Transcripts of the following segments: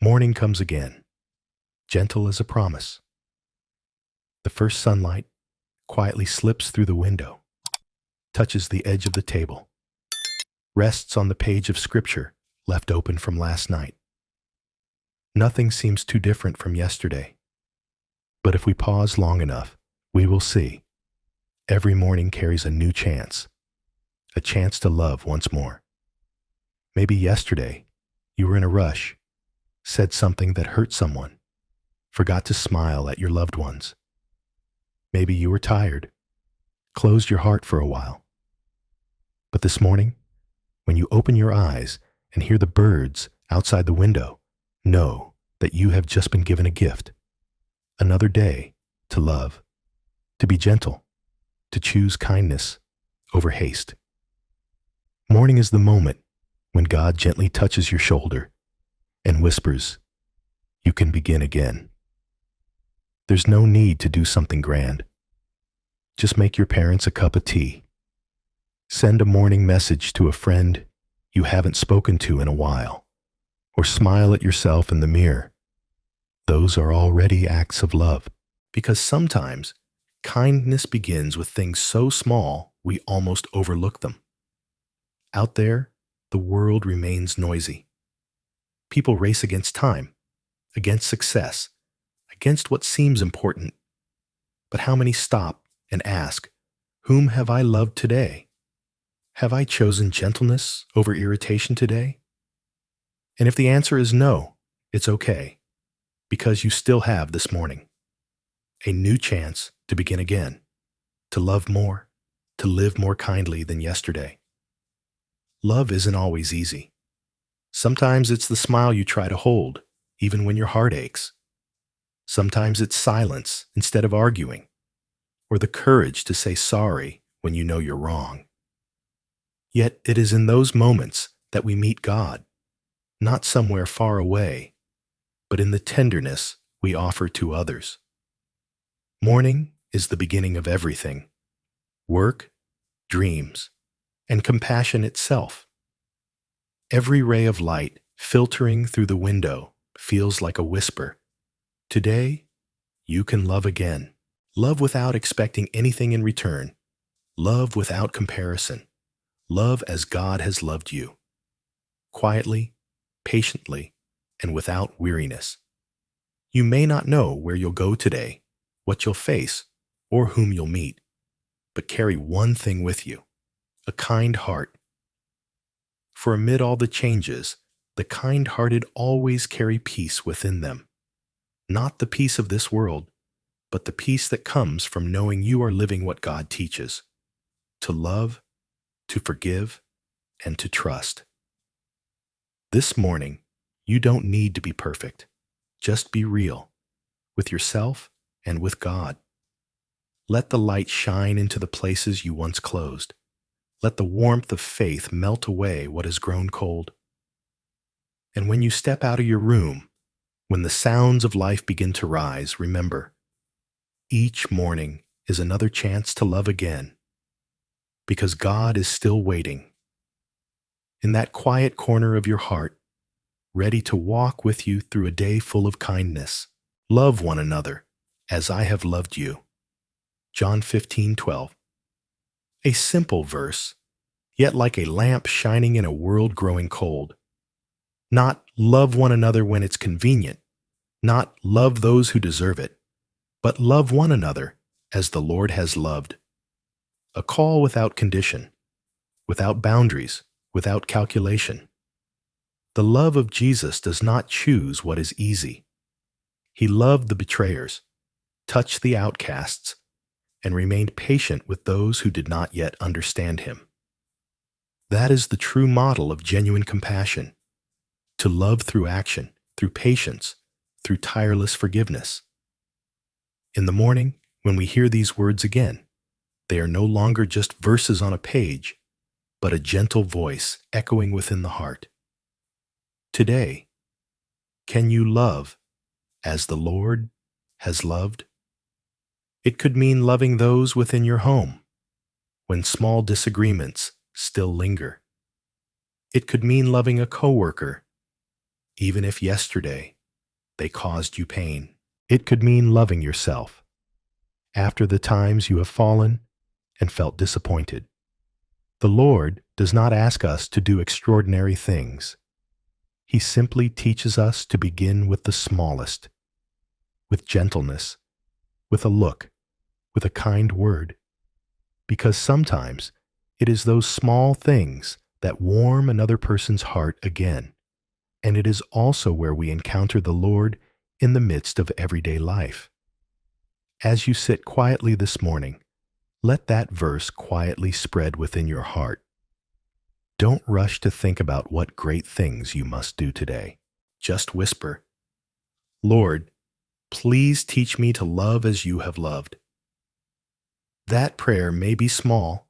Morning comes again, gentle as a promise. The first sunlight quietly slips through the window, touches the edge of the table, rests on the page of scripture left open from last night. Nothing seems too different from yesterday, but if we pause long enough, we will see every morning carries a new chance, a chance to love once more. Maybe yesterday you were in a rush, said something that hurt someone, forgot to smile at your loved ones. Maybe you were tired, closed your heart for a while. But this morning, when you open your eyes and hear the birds outside the window, know that you have just been given a gift. Another day to love, to be gentle, to choose kindness over haste. Morning is the moment when God gently touches your shoulder and whispers, "You can begin again." There's no need to do something grand. Just make your parents a cup of tea. Send a morning message to a friend you haven't spoken to in a while, or smile at yourself in the mirror. Those are already acts of love, because sometimes kindness begins with things so small we almost overlook them. Out there, the world remains noisy. People race against time, against success, against what seems important. But how many stop and ask, "Whom have I loved today? Have I chosen gentleness over irritation today?" And if the answer is no, it's okay, because you still have this morning a new chance to begin again, to love more, to live more kindly than yesterday. Love isn't always easy. Sometimes it's the smile you try to hold, even when your heart aches. Sometimes it's silence instead of arguing, or the courage to say sorry when you know you're wrong. Yet it is in those moments that we meet God, not somewhere far away, but in the tenderness we offer to others. Morning is the beginning of everything: work, dreams, and compassion itself. Every ray of light filtering through the window feels like a whisper. Today, you can love again. Love without expecting anything in return. Love without comparison. Love as God has loved you. Quietly, patiently, and without weariness. You may not know where you'll go today, what you'll face, or whom you'll meet, but carry one thing with you: a kind heart. For amid all the changes, the kind-hearted always carry peace within them. Not the peace of this world, but the peace that comes from knowing you are living what God teaches: to love, to forgive, and to trust. This morning, you don't need to be perfect. Just be real, with yourself and with God. Let the light shine into the places you once closed. Let the warmth of faith melt away what has grown cold. And when you step out of your room, when the sounds of life begin to rise, remember, each morning is another chance to love again, because God is still waiting. In that quiet corner of your heart, ready to walk with you through a day full of kindness. Love one another as I have loved you. John 15:12. A simple verse, yet like a lamp shining in a world growing cold. Not love one another when it's convenient, not love those who deserve it, but love one another as the Lord has loved. A call without condition, without boundaries, without calculation. The love of Jesus does not choose what is easy. He loved the betrayers, touched the outcasts, and remained patient with those who did not yet understand him. That is the true model of genuine compassion: to love through action, through patience, through tireless forgiveness. In the morning, when we hear these words again, they are no longer just verses on a page, but a gentle voice echoing within the heart. Today, can you love as the Lord has loved? It could mean loving those within your home, when small disagreements still linger. It could mean loving a coworker even if yesterday they caused you pain. It could mean loving yourself after the times you have fallen and felt disappointed. The Lord does not ask us to do extraordinary things. He simply teaches us to begin with the smallest, with gentleness, with a look, with a kind word. Because sometimes it is those small things that warm another person's heart again, and it is also where we encounter the Lord in the midst of everyday life. As you sit quietly this morning, let that verse quietly spread within your heart. Don't rush to think about what great things you must do today. Just whisper, Lord, please teach me to love as you have loved. That prayer may be small,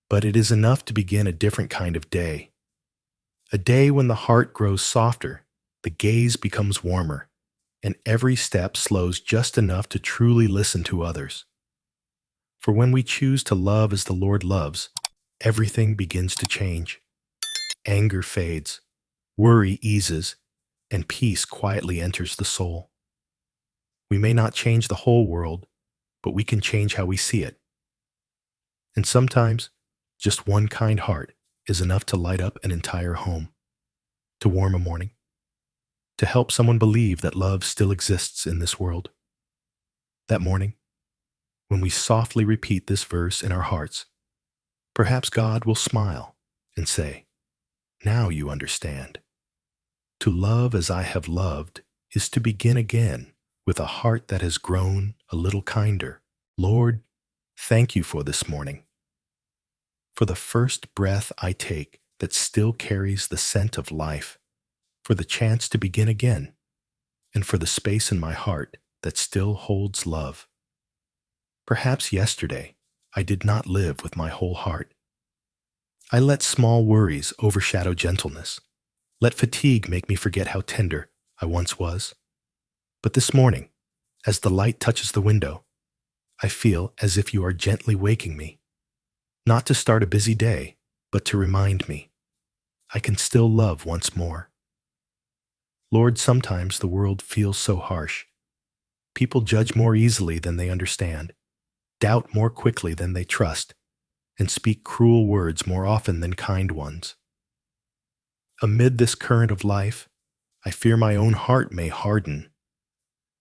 but it is enough to begin a different kind of day. A day when the heart grows softer, the gaze becomes warmer, and every step slows just enough to truly listen to others. For when we choose to love as the Lord loves, everything begins to change. Anger fades, worry eases, and peace quietly enters the soul. We may not change the whole world, but we can change how we see it. And sometimes, just one kind heart is enough to light up an entire home, to warm a morning, to help someone believe that love still exists in this world. That morning, when we softly repeat this verse in our hearts, perhaps God will smile and say, now you understand. To love as I have loved is to begin again with a heart that has grown a little kinder. Lord, thank you for this morning, for the first breath I take that still carries the scent of life, for the chance to begin again, and for the space in my heart that still holds love. Perhaps yesterday I did not live with my whole heart. I let small worries overshadow gentleness, let fatigue make me forget how tender I once was. But this morning, as the light touches the window, I feel as if you are gently waking me, not to start a busy day, but to remind me I can still love once more. Lord, sometimes the world feels so harsh. People judge more easily than they understand, doubt more quickly than they trust, and speak cruel words more often than kind ones. Amid this current of life, I fear my own heart may harden,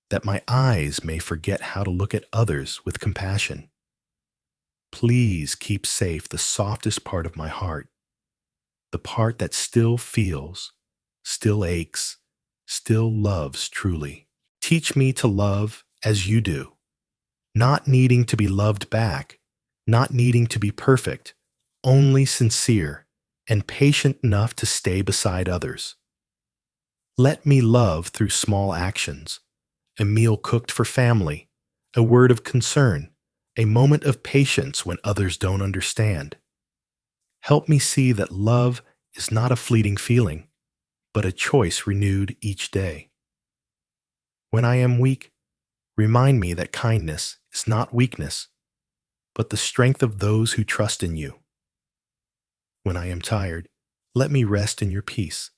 that my eyes may forget how to look at others with compassion. Please keep safe the softest part of my heart, the part that still feels, still aches, still loves truly. Teach me to love as you do, not needing to be loved back, not needing to be perfect, only sincere and patient enough to stay beside others. Let me love through small actions, a meal cooked for family, a word of concern, a moment of patience when others don't understand. Help me see that love is not a fleeting feeling, but a choice renewed each day. When I am weak, remind me that kindness is not weakness, but the strength of those who trust in you. When I am tired, let me rest in your peace,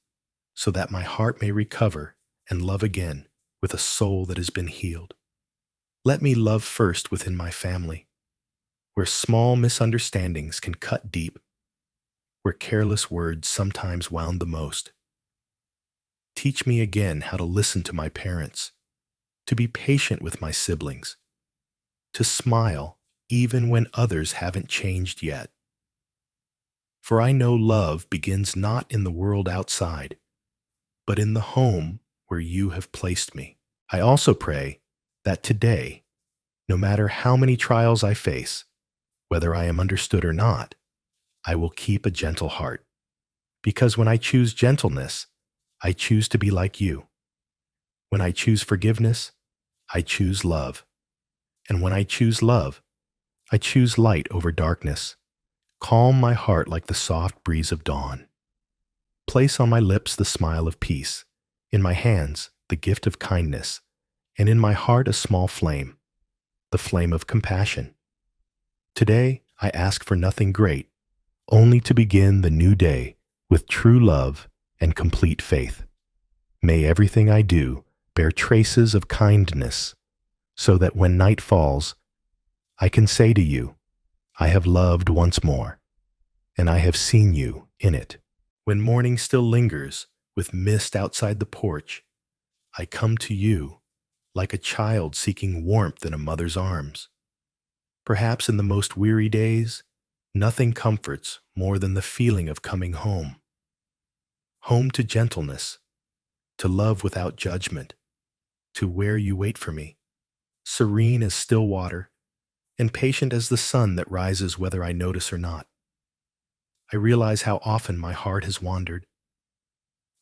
so that my heart may recover and love again with a soul that has been healed. Let me love first within my family, where small misunderstandings can cut deep, where careless words sometimes wound the most. Teach me again how to listen to my parents, to be patient with my siblings, to smile even when others haven't changed yet. For I know love begins not in the world outside, but in the home where you have placed me. I also pray that today, no matter how many trials I face, whether I am understood or not, I will keep a gentle heart. Because when I choose gentleness, I choose to be like you. When I choose forgiveness, I choose love. And when I choose love, I choose light over darkness. Calm my heart like the soft breeze of dawn. Place on my lips the smile of peace, in my hands the gift of kindness, and in my heart a small flame, the flame of compassion. Today, I ask for nothing great, only to begin the new day with true love and complete faith. May everything I do bear traces of kindness, so that when night falls, I can say to you, I have loved once more, and I have seen you in it. When morning still lingers with mist outside the porch, I come to you like a child seeking warmth in a mother's arms. Perhaps in the most weary days, nothing comforts more than the feeling of coming home. Home to gentleness, to love without judgment, to where you wait for me, serene as still water, and patient as the sun that rises whether I notice or not. I realize how often my heart has wandered.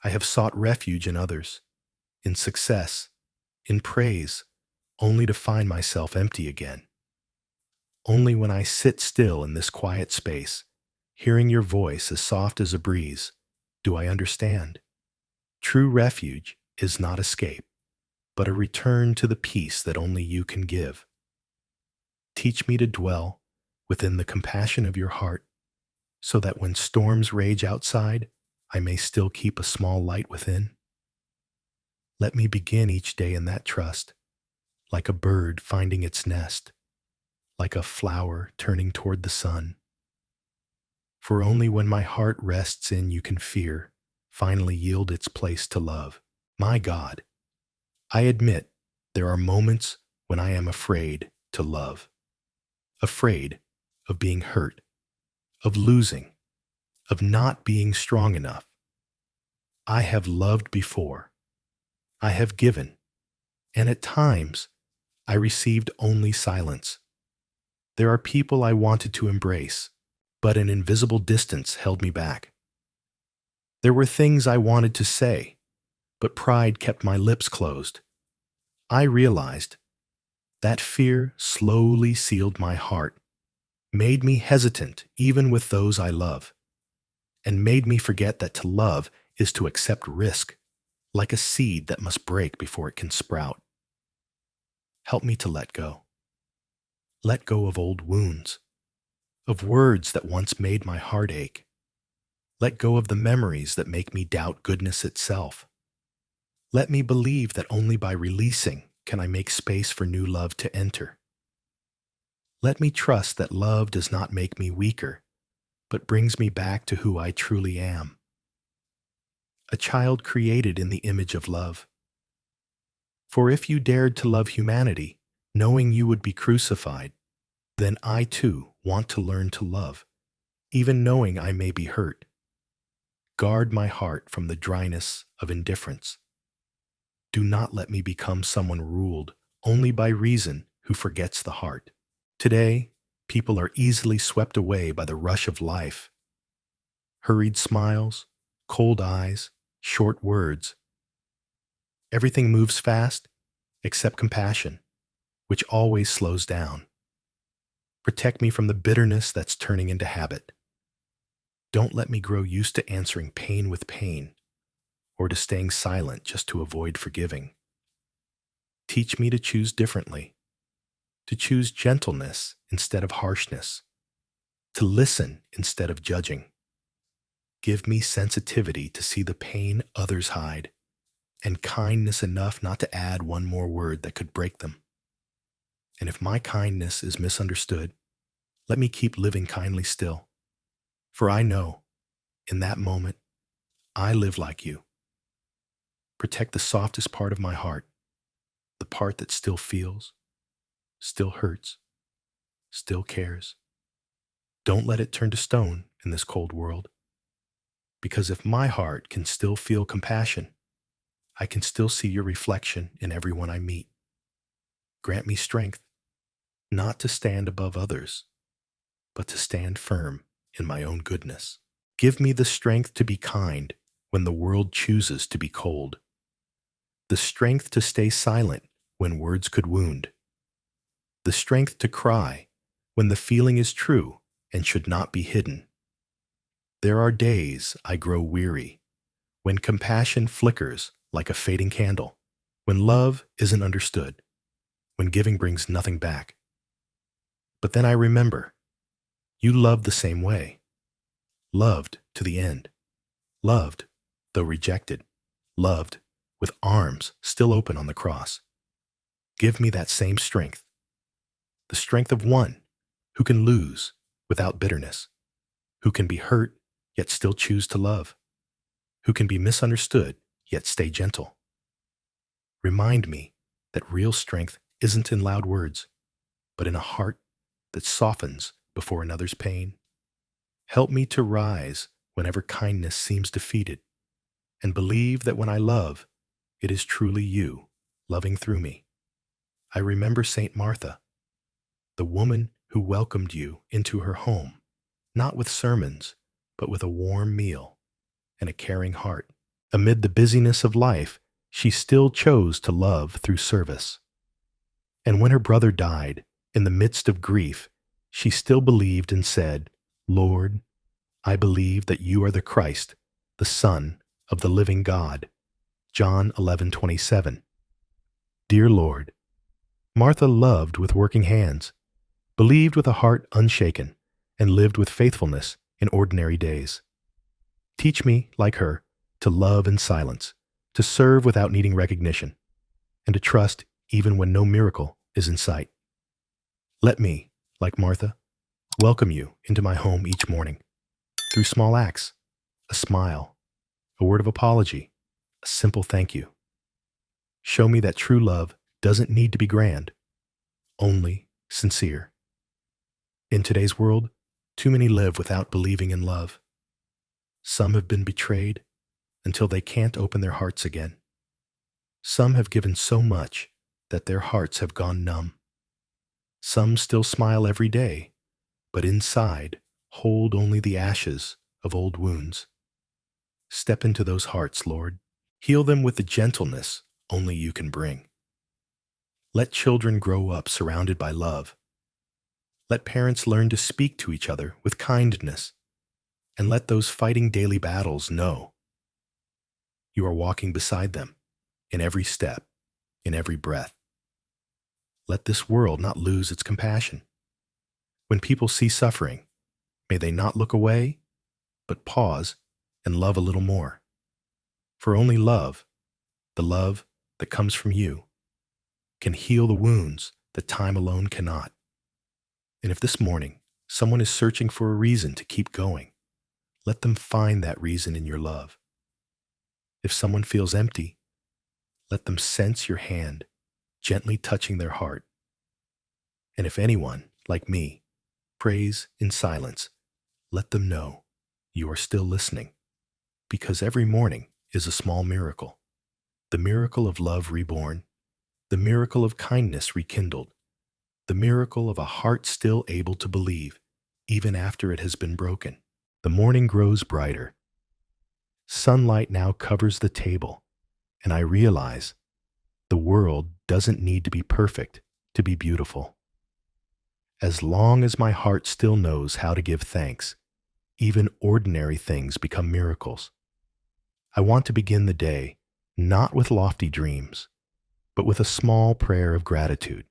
I have sought refuge in others, in success, in praise, only to find myself empty again. Only when I sit still in this quiet space, hearing your voice as soft as a breeze, do I understand. True refuge is not escape, but a return to the peace that only you can give. Teach me to dwell within the compassion of your heart, so that when storms rage outside, I may still keep a small light within. Let me begin each day in that trust, like a bird finding its nest, like a flower turning toward the sun. For only when my heart rests in you can fear finally yield its place to love. My God, I admit there are moments when I am afraid to love, afraid of being hurt, of losing, of not being strong enough. I have loved before. I have given, and at times I received only silence. There are people I wanted to embrace, but an invisible distance held me back. There were things I wanted to say, but pride kept my lips closed. I realized that fear slowly sealed my heart, made me hesitant even with those I love, and made me forget that to love is to accept risk, like a seed that must break before it can sprout. Help me to let go. Let go of old wounds, of words that once made my heart ache. Let go of the memories that make me doubt goodness itself. Let me believe that only by releasing can I make space for new love to enter. Let me trust that love does not make me weaker, but brings me back to who I truly am. A child created in the image of love. For if you dared to love humanity, knowing you would be crucified, then I too want to learn to love, even knowing I may be hurt. Guard my heart from the dryness of indifference. Do not let me become someone ruled only by reason who forgets the heart. Today, people are easily swept away by the rush of life. Hurried smiles, cold eyes, short words. Everything moves fast except compassion, which always slows down. Protect me from the bitterness that's turning into habit. Don't let me grow used to answering pain with pain, or to staying silent just to avoid forgiving. Teach me to choose differently, to choose gentleness instead of harshness, to listen instead of judging. Give me sensitivity to see the pain others hide, and kindness enough not to add one more word that could break them. And if my kindness is misunderstood, let me keep living kindly still. For I know, in that moment, I live like you. Protect the softest part of my heart, the part that still feels, still hurts, still cares. Don't let it turn to stone in this cold world. Because if my heart can still feel compassion, I can still see your reflection in everyone I meet. Grant me strength, not to stand above others, but to stand firm in my own goodness. Give me the strength to be kind when the world chooses to be cold. The strength to stay silent when words could wound. The strength to cry when the feeling is true and should not be hidden. There are days I grow weary, when compassion flickers like a fading candle, when love isn't understood, when giving brings nothing back. But then I remember, you loved the same way. Loved to the end. Loved, though rejected. Loved, with arms still open on the cross. Give me that same strength, the strength of one who can lose without bitterness, who can be hurt yet still choose to love, who can be misunderstood yet stay gentle. Remind me that real strength isn't in loud words, but in a heart that softens before another's pain. Help me to rise whenever kindness seems defeated, and believe that when I love, it is truly you loving through me. I remember Saint Martha, the woman who welcomed you into her home, not with sermons, but with a warm meal and a caring heart. Amid the busyness of life, she still chose to love through service. And when her brother died, in the midst of grief, she still believed and said, "Lord, I believe that you are the Christ, the Son of the living God." John 11:27. Dear Lord, Martha loved with working hands, believed with a heart unshaken, and lived with faithfulness in ordinary days. Teach me, like her, to love in silence, to serve without needing recognition, and to trust even when no miracle is in sight. Let me, like Martha, welcome you into my home each morning, through small acts, a smile, a word of apology, a simple thank you. Show me that true love doesn't need to be grand, only sincere. In today's world, too many live without believing in love. Some have been betrayed until they can't open their hearts again. Some have given so much that their hearts have gone numb. Some still smile every day, but inside hold only the ashes of old wounds. Step into those hearts, Lord. Heal them with the gentleness only you can bring. Let children grow up surrounded by love. Let parents learn to speak to each other with kindness, and let those fighting daily battles know you are walking beside them in every step, in every breath. Let this world not lose its compassion. When people see suffering, may they not look away, but pause and love a little more. For only love, the love that comes from you, can heal the wounds that time alone cannot. And if this morning someone is searching for a reason to keep going, let them find that reason in your love. If someone feels empty, let them sense your hand gently touching their heart. And if anyone, like me, prays in silence, let them know you are still listening, because every morning is a small miracle. The miracle of love reborn, the miracle of kindness rekindled, the miracle of a heart still able to believe, even after it has been broken. The morning grows brighter. Sunlight now covers the table, and I realize the world doesn't need to be perfect to be beautiful. As long as my heart still knows how to give thanks, even ordinary things become miracles. I want to begin the day not with lofty dreams, but with a small prayer of gratitude.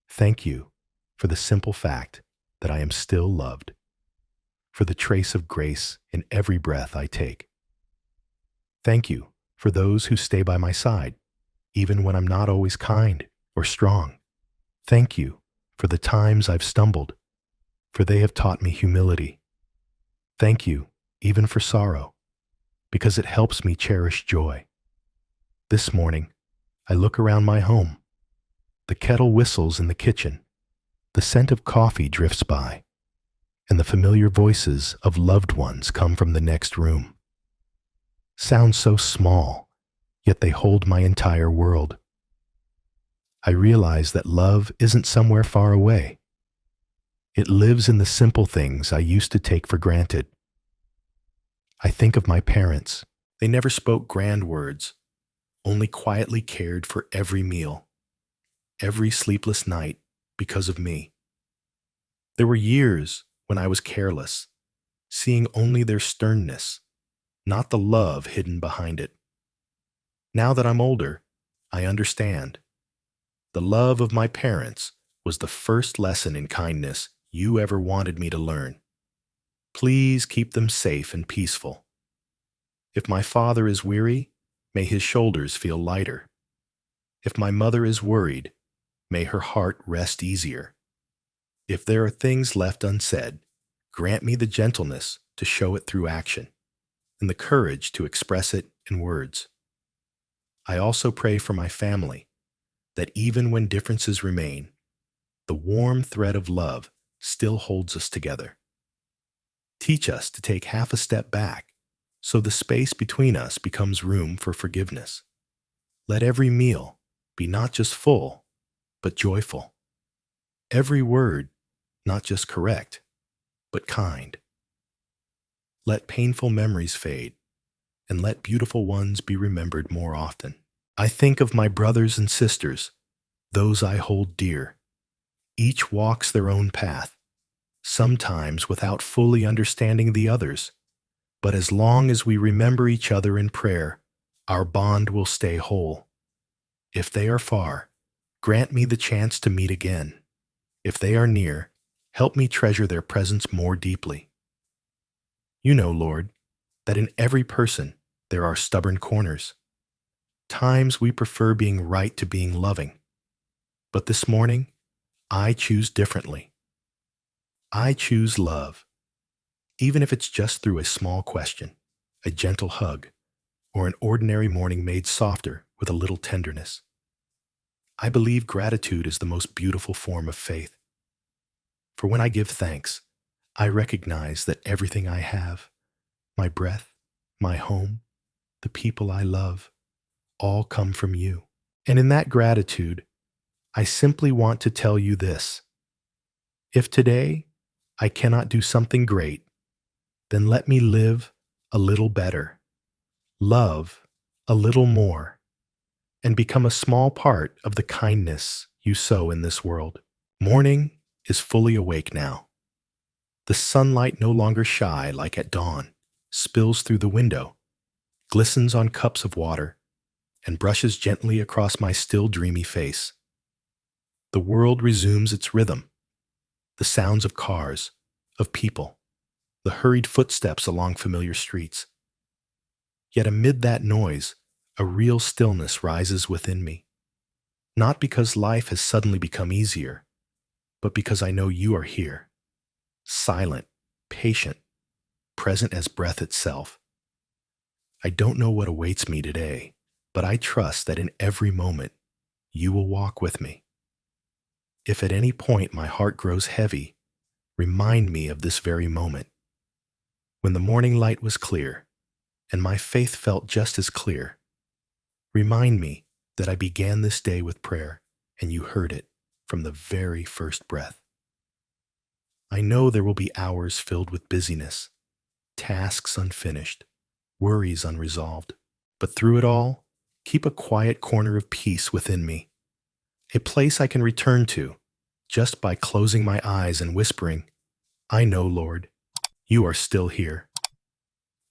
Thank you for the simple fact that I am still loved, for the trace of grace in every breath I take. Thank you for those who stay by my side, even when I'm not always kind or strong. Thank you for the times I've stumbled, for they have taught me humility. Thank you even for sorrow, because it helps me cherish joy. This morning, I look around my home. The kettle whistles in the kitchen, the scent of coffee drifts by, and the familiar voices of loved ones come from the next room. Sounds so small, yet they hold my entire world. I realize that love isn't somewhere far away. It lives in the simple things I used to take for granted. I think of my parents. They never spoke grand words, only quietly cared for every meal, every sleepless night because of me. There were years when I was careless, seeing only their sternness, not the love hidden behind it. Now that I'm older, I understand. The love of my parents was the first lesson in kindness you ever wanted me to learn. Please keep them safe and peaceful. If my father is weary, may his shoulders feel lighter. If my mother is worried, may her heart rest easier. If there are things left unsaid, grant me the gentleness to show it through action and the courage to express it in words. I also pray for my family, that even when differences remain, the warm thread of love still holds us together. Teach us to take half a step back so the space between us becomes room for forgiveness. Let every meal be not just full, but joyful. Every word not just correct, but kind. Let painful memories fade, and let beautiful ones be remembered more often. I think of my brothers and sisters, those I hold dear. Each walks their own path, sometimes without fully understanding the others. But as long as we remember each other in prayer, our bond will stay whole. If they are far, grant me the chance to meet again. If they are near, help me treasure their presence more deeply. You know, Lord, that in every person there are stubborn corners. Times we prefer being right to being loving. But this morning, I choose differently. I choose love, even if it's just through a small question, a gentle hug, or an ordinary morning made softer with a little tenderness. I believe gratitude is the most beautiful form of faith. For when I give thanks, I recognize that everything I have, my breath, my home, the people I love, all come from you. And in that gratitude, I simply want to tell you this. If today I cannot do something great, then let me live a little better, love a little more, and become a small part of the kindness you sow in this world. Morning is fully awake now. The sunlight no longer shy like at dawn, spills through the window, glistens on cups of water, and brushes gently across my still dreamy face. The world resumes its rhythm, the sounds of cars, of people, the hurried footsteps along familiar streets. Yet amid that noise, a real stillness rises within me. Not because life has suddenly become easier, but because I know you are here, silent, patient, present as breath itself. I don't know what awaits me today, but I trust that in every moment, you will walk with me. If at any point my heart grows heavy, remind me of this very moment. When the morning light was clear, and my faith felt just as clear, remind me that I began this day with prayer, and you heard it from the very first breath. I know there will be hours filled with busyness, tasks unfinished, worries unresolved. But through it all, keep a quiet corner of peace within me, a place I can return to just by closing my eyes and whispering, I know, Lord, you are still here.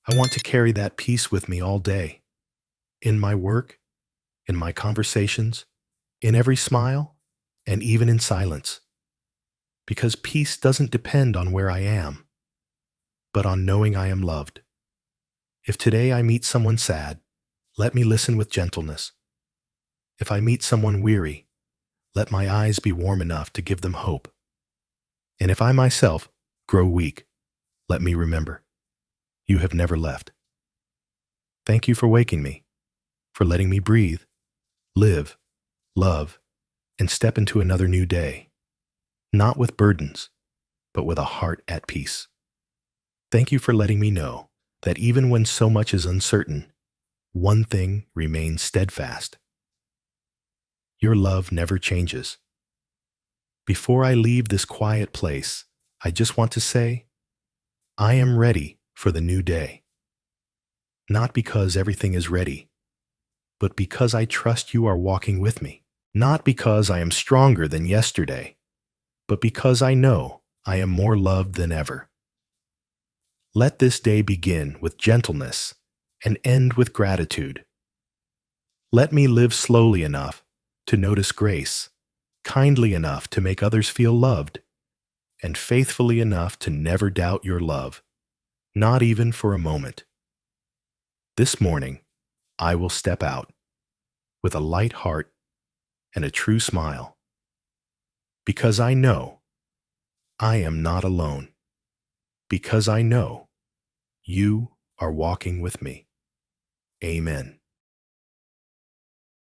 I want to carry that peace with me all day, in my work, in my conversations, in every smile, and even in silence. Because peace doesn't depend on where I am, but on knowing I am loved. If today I meet someone sad, let me listen with gentleness. If I meet someone weary, let my eyes be warm enough to give them hope. And if I myself grow weak, let me remember, you have never left. Thank you for waking me, for letting me breathe, live, love, and step into another new day, not with burdens, but with a heart at peace. Thank you for letting me know that even when so much is uncertain, one thing remains steadfast. Your love never changes. Before I leave this quiet place, I just want to say, I am ready for the new day. Not because everything is ready, but because I trust you are walking with me. Not because I am stronger than yesterday, but because I know I am more loved than ever. Let this day begin with gentleness and end with gratitude. Let me live slowly enough to notice grace, kindly enough to make others feel loved, and faithfully enough to never doubt your love, not even for a moment. This morning, I will step out with a light heart and a true smile, because I know I am not alone, because I know you are walking with me. Amen.